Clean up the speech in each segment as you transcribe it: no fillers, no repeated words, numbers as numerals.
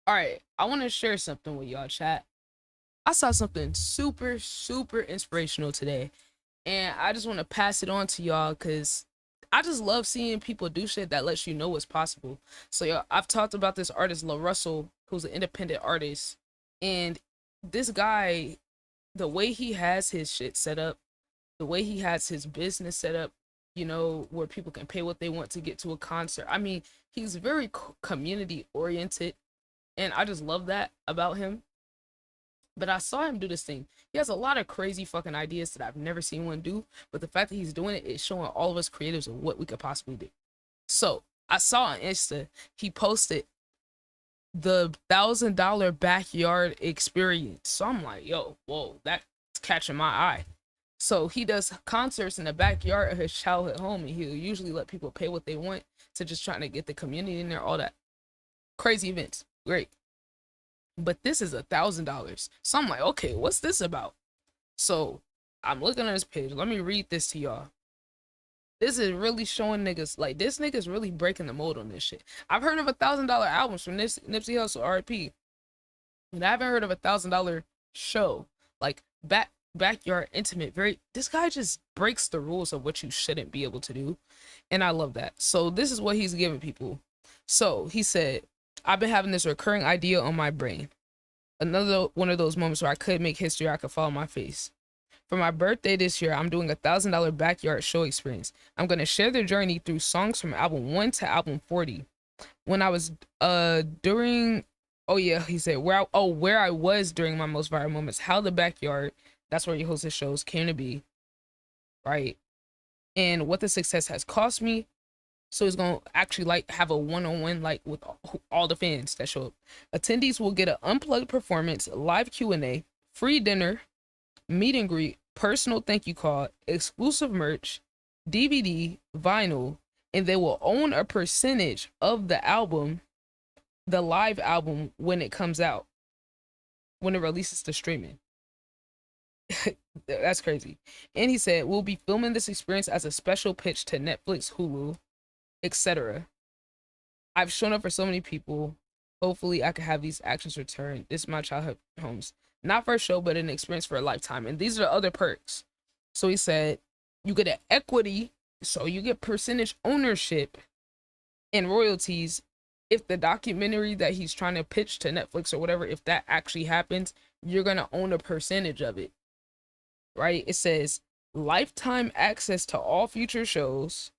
All right, I want to share something with y'all, chat. I saw something super, super inspirational today, and I just want to pass it on to y'all because I just love seeing people do shit that lets you know what's possible. So, y'all, I've talked about this artist, La Russell, who's an independent artist, and this guy, the way he has his shit set up, the way he has his business set up, where people can pay what they want to get to a concert. I mean, he's very community oriented, and I just love that about him. But I saw him do this thing. He has a lot of crazy fucking ideas that I've never seen one do. But the fact that he's doing it is showing all of us creatives of what we could possibly do. So I saw on Insta, he posted the $1,000 backyard experience. So I'm like, yo, whoa, that's catching my eye. So he does concerts in the backyard of his childhood home, and he'll usually let people pay what they want to just trying to get the community in there, all that crazy events. Great. But this is $1,000. So I'm like, okay, what's this about? So I'm looking at his page. Let me read this to y'all. This is really showing niggas, like, this nigga's really breaking the mold on this shit. I've heard of $1,000 albums from this Nipsey Hussle R.I.P. And I haven't heard of $1,000 show. Like backyard intimate. Very, this guy just breaks the rules of what you shouldn't be able to do. And I love that. So this is what he's giving people. So he said, I've been having this recurring idea on my brain. Another one of those moments where I could make history, I could follow my face. For my birthday this year, I'm doing $1,000 backyard show experience. I'm gonna share the journey through songs from album 1 to album 40. When I was during oh yeah, he said where I was during my most viral moments, how the backyard, that's where he hosts his shows, came to be, right? And what the success has cost me. So he's gonna actually like have a one-on-one like with all the fans that show up. Attendees will get an unplugged performance, live Q&A, free dinner, meet and greet, personal thank you card, exclusive merch, DVD, vinyl, and they will own a percentage of the album, the live album, when it comes out, when it releases to streaming. That's crazy. And he said, we'll be filming this experience as a special pitch to Netflix, Hulu, etc. I've shown up for so many people. Hopefully, I can have these actions returned. This is my childhood homes. Not for a show, but an experience for a lifetime. And these are the other perks. So he said, you get an equity, so you get percentage ownership and royalties if the documentary that he's trying to pitch to Netflix or whatever, if that actually happens, you're going to own a percentage of it, right? It says lifetime access to all future shows.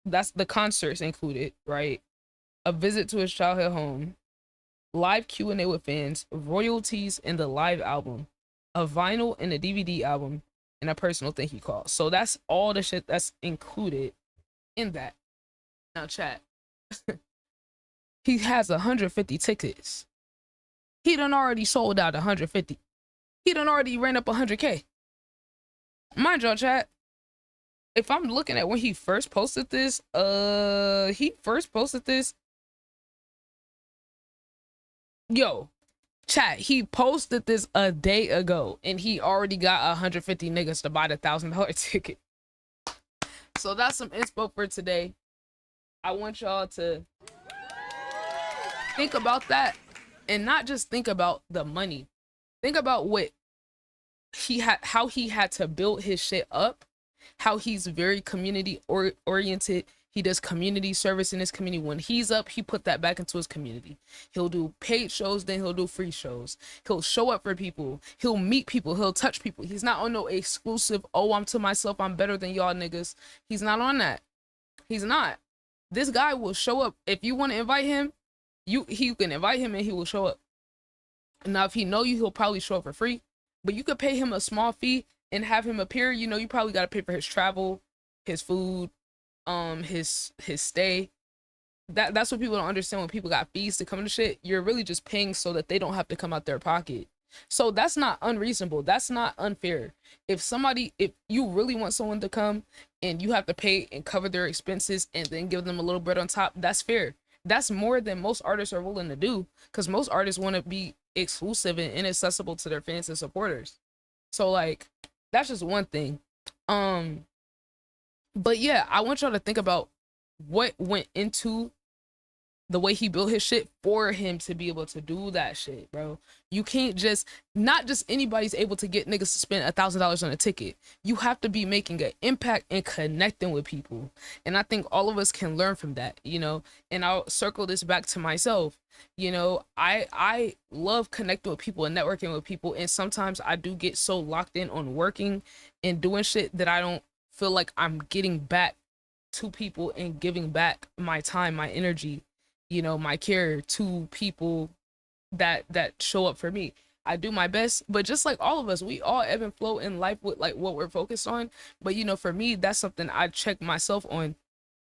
That's the concerts included, right? A visit to his childhood home, live Q&A with fans, royalties in the live album, a vinyl and a DVD album, and a personal thank you call. So that's all the shit that's included in that. Now, chat, he has 150 tickets. He done already sold out 150. He done already ran up 100K. Mind y'all, chat, if I'm looking at when he first posted this, yo, chat, he posted this a day ago and he already got 150 niggas to buy the $1,000 ticket. So that's some inspo for today. I want y'all to think about that and not just think about the money. Think about what he had, how he had to build his shit up, how he's very community oriented. He does community service in his community. When he's up, he put that back into his community. He'll do paid shows, then he'll do free shows. He'll show up for people. He'll meet people. He'll touch people. He's not on no exclusive, oh, I'm to myself, I'm better than y'all niggas. He's not on that. He's not. This guy will show up. If you want to invite him, he can invite him and he will show up. Now, if he know you, he'll probably show up for free. But you could pay him a small fee and have him appear. You know, you probably got to pay for his travel, his food, his stay. That's what people don't understand. When people got fees to come to shit, you're really just paying so that they don't have to come out their pocket. So that's not unreasonable. That's not unfair. If you really want someone to come and you have to pay and cover their expenses and then give them a little bit on top, that's fair. That's more than most artists are willing to do, because most artists want to be exclusive and inaccessible to their fans and supporters. So like, that's just one thing. But yeah, I want y'all to think about what went into the way he built his shit for him to be able to do that shit, bro. You can't just, not just anybody's able to get niggas to spend $1,000 on a ticket. You have to be making an impact and connecting with people. And I think all of us can learn from that, you know. And I'll circle this back to myself. You know, I love connecting with people and networking with people. And sometimes I do get so locked in on working and doing shit that I don't feel like I'm getting back to people and giving back my time, my energy, you know, my care to people that show up for me. I do my best, but just like all of us, we all ebb and flow in life with like what we're focused on. But you know, for me, that's something I check myself on.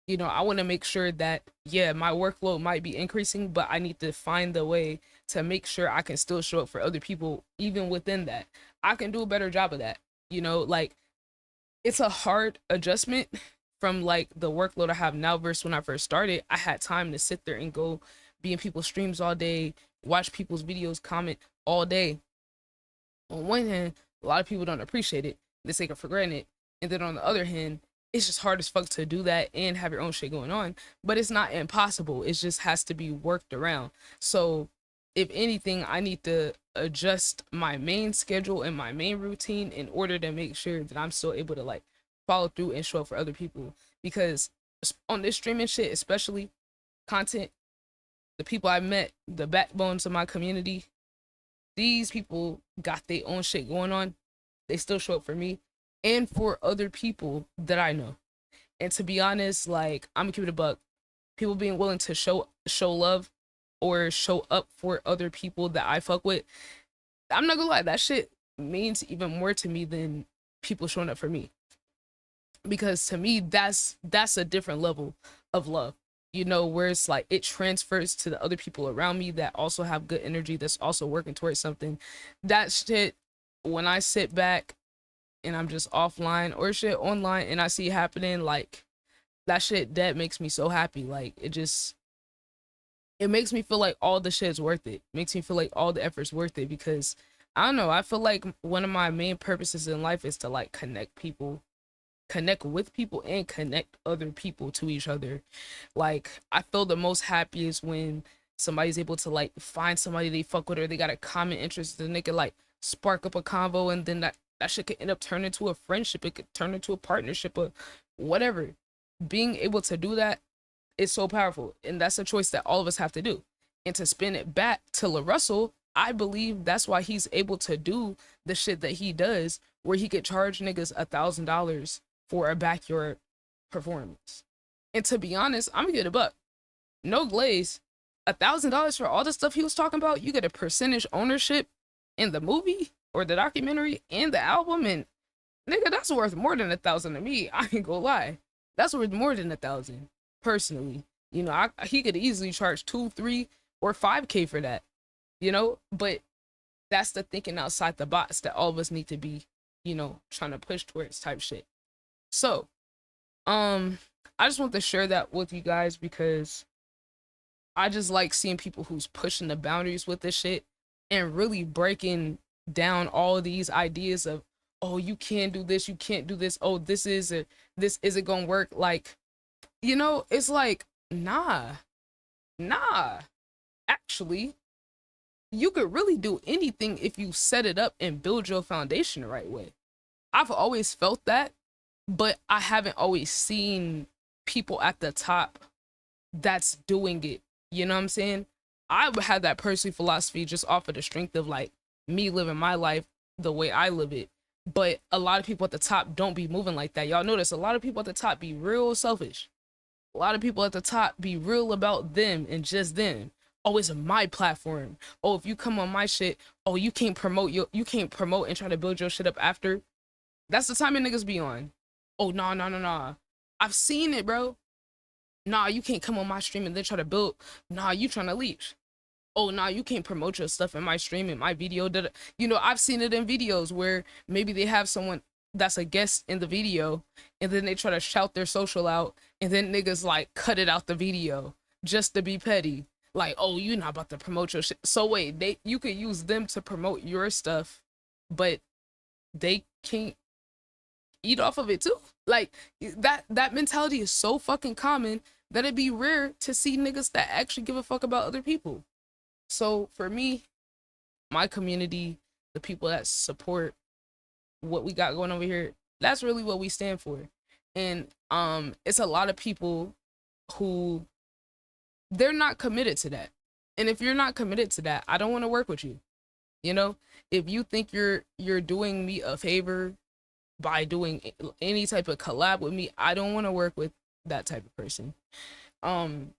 You know, I want to make sure that, yeah, my workload might be increasing, but I need to find the way to make sure I can still show up for other people even within that. I can do a better job of that. You know, like, it's a hard adjustment from like the workload I have now versus when I first started. I had time to sit there and go be in people's streams all day, watch people's videos, comment all day. On one hand, a lot of people don't appreciate it. They take it for granted. And then on the other hand, it's just hard as fuck to do that and have your own shit going on. But it's not impossible. It just has to be worked around. So if anything, I need to adjust my main schedule and my main routine in order to make sure that I'm still able to like follow through and show up for other people. Because on this streaming shit, especially content, the people I met, the backbones of my community, these people got their own shit going on. They still show up for me and for other people that I know. And to be honest, like, I'm gonna keep it a buck. People being willing to show love or show up for other people that I fuck with, I'm not gonna lie, that shit means even more to me than people showing up for me. Because to me, that's a different level of love. You know, where it's like it transfers to the other people around me that also have good energy, that's also working towards something. That shit, when I sit back and I'm just offline or shit online and I see it happening, like, that shit, that makes me so happy. Like, it makes me feel like all the shit's worth it. Makes me feel like all the effort's worth it, because I don't know, I feel like one of my main purposes in life is to like connect people, connect with people, and connect other people to each other. Like, I feel the most happiest when somebody's able to like find somebody they fuck with, or they got a common interest, and they could like spark up a convo, and then that shit could end up turning into a friendship. It could turn into a partnership or whatever. Being able to do that is so powerful, and that's a choice that all of us have to do. And to spin it back to LaRussell, I believe that's why he's able to do the shit that he does, where he could charge niggas $1,000 for a backyard performance. And to be honest, I'm gonna get a buck. No glaze. $1,000 for all the stuff he was talking about. You get a percentage ownership in the movie or the documentary and the album, and nigga, that's worth more than 1,000 to me. I ain't gonna lie. That's worth more than 1,000, personally. You know, he could easily charge 2, 3, or 5K for that. You know, but that's the thinking outside the box that all of us need to be, you know, trying to push towards type shit. So, I just want to share that with you guys because I just like seeing people who's pushing the boundaries with this shit and really breaking down all of these ideas of, oh, you can't do this, you can't do this, oh, this isn't gonna work. Like, you know, it's like, nah. Actually, you could really do anything if you set it up and build your foundation the right way. I've always felt that, but I haven't always seen people at the top that's doing it. You know what I'm saying? I would have that personal philosophy just off of the strength of like me living my life the way I live it. But a lot of people at the top don't be moving like that. Y'all notice a lot of people at the top be real selfish. A lot of people at the top be real about them and just them. Oh, it's my platform. Oh, if you come on my shit, oh, you can't promote and try to build your shit up after. That's the time that niggas be on. Oh, nah. I've seen it, bro. Nah, you can't come on my stream and then try to build. Nah, you trying to leech. Oh, nah, you can't promote your stuff in my stream, in my video. You know, I've seen it in videos where maybe they have someone that's a guest in the video and then they try to shout their social out and then niggas like cut it out the video just to be petty. Like, oh, you're not about to promote your shit. So wait, you could use them to promote your stuff, but they can't eat off of it too. Like, that mentality is so fucking common that it'd be rare to see niggas that actually give a fuck about other people. So for me, my community, the people that support what we got going over here, that's really what we stand for. And it's a lot of people who they're not committed to that. And if you're not committed to that, I don't want to work with you. You know, if you think you're doing me a favor by doing any type of collab with me, I don't want to work with that type of person. Um,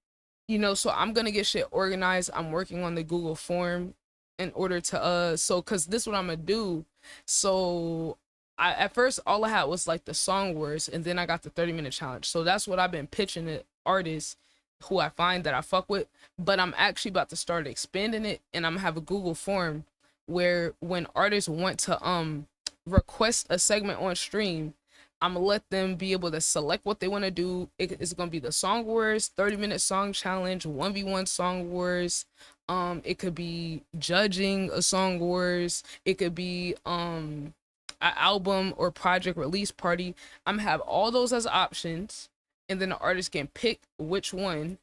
you know, so I'm gonna get shit organized. I'm working on the Google form in order to so cause this is what I'm gonna do. So I at first all I had was like the song words, and then I got the 30-minute challenge. So that's what I've been pitching to artists who I find that I fuck with. But I'm actually about to start expanding it, and I'm gonna have a Google form where when artists want to request a segment on stream, I'm gonna let them be able to select what they want to do. It's gonna be the song wars, 30-minute song challenge, 1v1 song wars. It could be judging a song wars. It could be an album or project release party. I'm gonna have all those as options, and then the artist can pick which one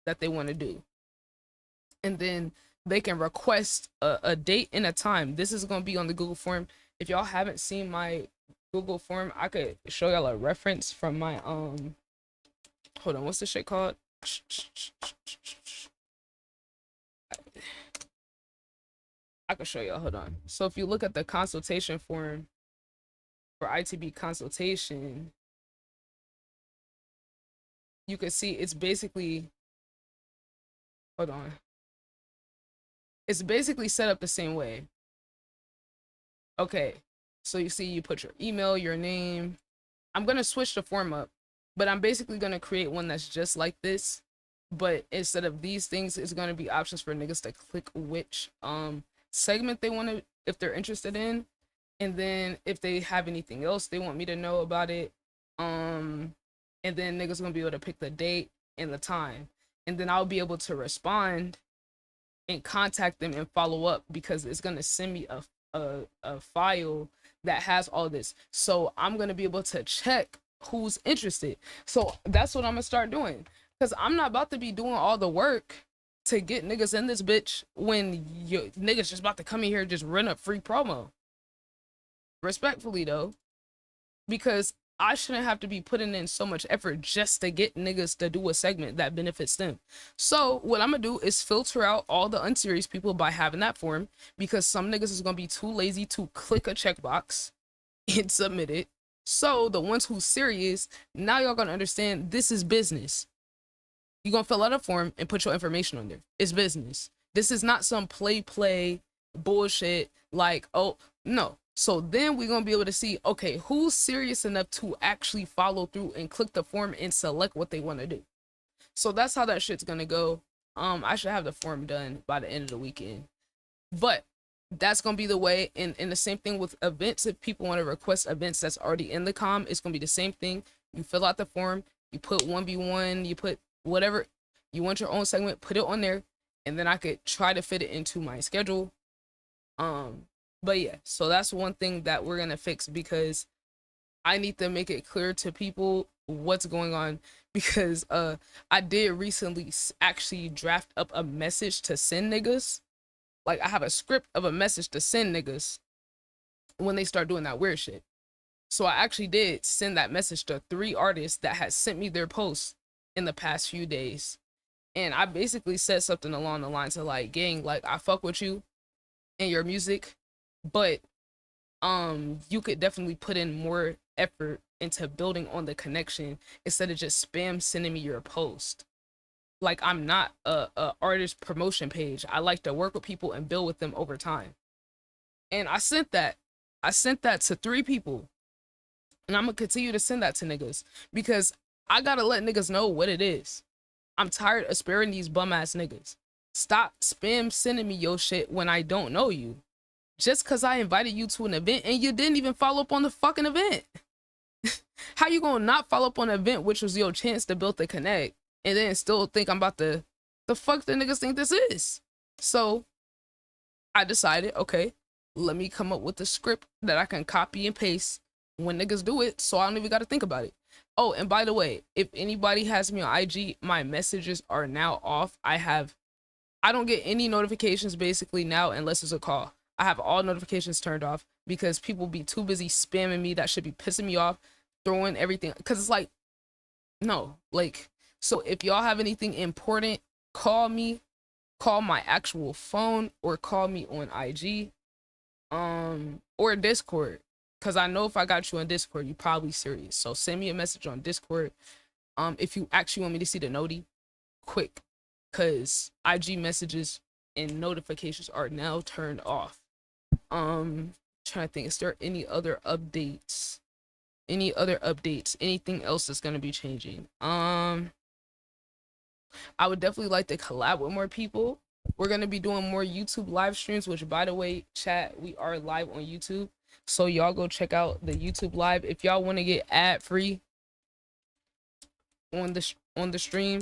that they want to do, and then they can request a date and a time. This is gonna be on the Google form. If y'all haven't seen my Google form, I could show y'all a reference from my hold on, what's this shit called? I could show y'all, hold on. So if you look at the consultation form for ITB consultation, you can see it's basically, hold on. It's basically set up the same way. Okay, so you see you put your email, your name. I'm gonna switch the form up, but I'm basically gonna create one that's just like this. But instead of these things, it's gonna be options for niggas to click which segment they want to, if they're interested in, and then if they have anything else they want me to know about it, and then niggas gonna be able to pick the date and the time, and then I'll be able to respond and contact them and follow up, because it's gonna send me a file that has all this. So I'm gonna be able to check who's interested. So that's what I'm gonna start doing, because I'm not about to be doing all the work to get niggas in this bitch when you niggas just about to come in here and just run up free promo. Respectfully though, because I shouldn't have to be putting in so much effort just to get niggas to do a segment that benefits them. So what I'm gonna do is filter out all the unserious people by having that form, because some niggas is gonna be too lazy to click a checkbox and submit it. So the ones who's serious, now y'all gonna understand this is business. You're gonna fill out a form and put your information on there. It's business. This is not some play bullshit like, oh no. So then we're gonna be able to see, okay, who's serious enough to actually follow through and click the form and select what they want to do. So that's how that shit's gonna go. I should have the form done by the end of the weekend. But that's gonna be the way. And the same thing with events. If people want to request events that's already in the com, it's gonna be the same thing. You fill out the form, you put 1v1, you put whatever you want your own segment, put it on there, and then I could try to fit it into my schedule. But yeah, so that's one thing that we're gonna fix, because I need to make it clear to people what's going on, because I did recently actually draft up a message to send niggas. Like I have a script of a message to send niggas when they start doing that weird shit. So I actually did send that message to 3 artists that had sent me their posts in the past few days. And I basically said something along the lines of like, gang, like I fuck with you and your music, but you could definitely put in more effort into building on the connection instead of just spam sending me your post. Like I'm not a artist promotion page. I like to work with people and build with them over time. And I sent that to 3 people. And I'm gonna continue to send that to niggas, because I gotta let niggas know what it is. I'm tired of sparing these bum ass niggas. Stop spam sending me your shit when I don't know you. Just cause I invited you to an event and you didn't even follow up on the fucking event. How you gonna not follow up on an event which was your chance to build the connect, and then still think I'm about to, the fuck the niggas think this is? So I decided, okay, let me come up with a script that I can copy and paste when niggas do it, so I don't even gotta think about it. Oh, and by the way, if anybody has me on IG, my messages are now off. I don't get any notifications basically now unless it's a call. I have all notifications turned off because people be too busy spamming me. That should be pissing me off, throwing everything. Cause it's like, no, like, so if y'all have anything important, call me, call my actual phone, or call me on IG, or Discord. Cause I know if I got you on Discord, you probably serious. So send me a message on Discord. If you actually want me to see the noti, quick, cause IG messages and notifications are now turned off. Trying to think, is there any other updates? Any other updates? Anything else that's gonna be changing? I would definitely like to collab with more people. We're gonna be doing more YouTube live streams, which by the way, chat, we are live on YouTube. So y'all go check out the YouTube live. If y'all want to get ad free on the stream,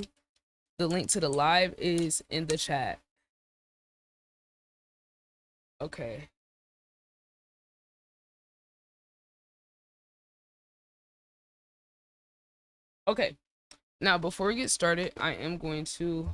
the link to the live is in the chat. Okay. Okay. Now before we get started, I am going to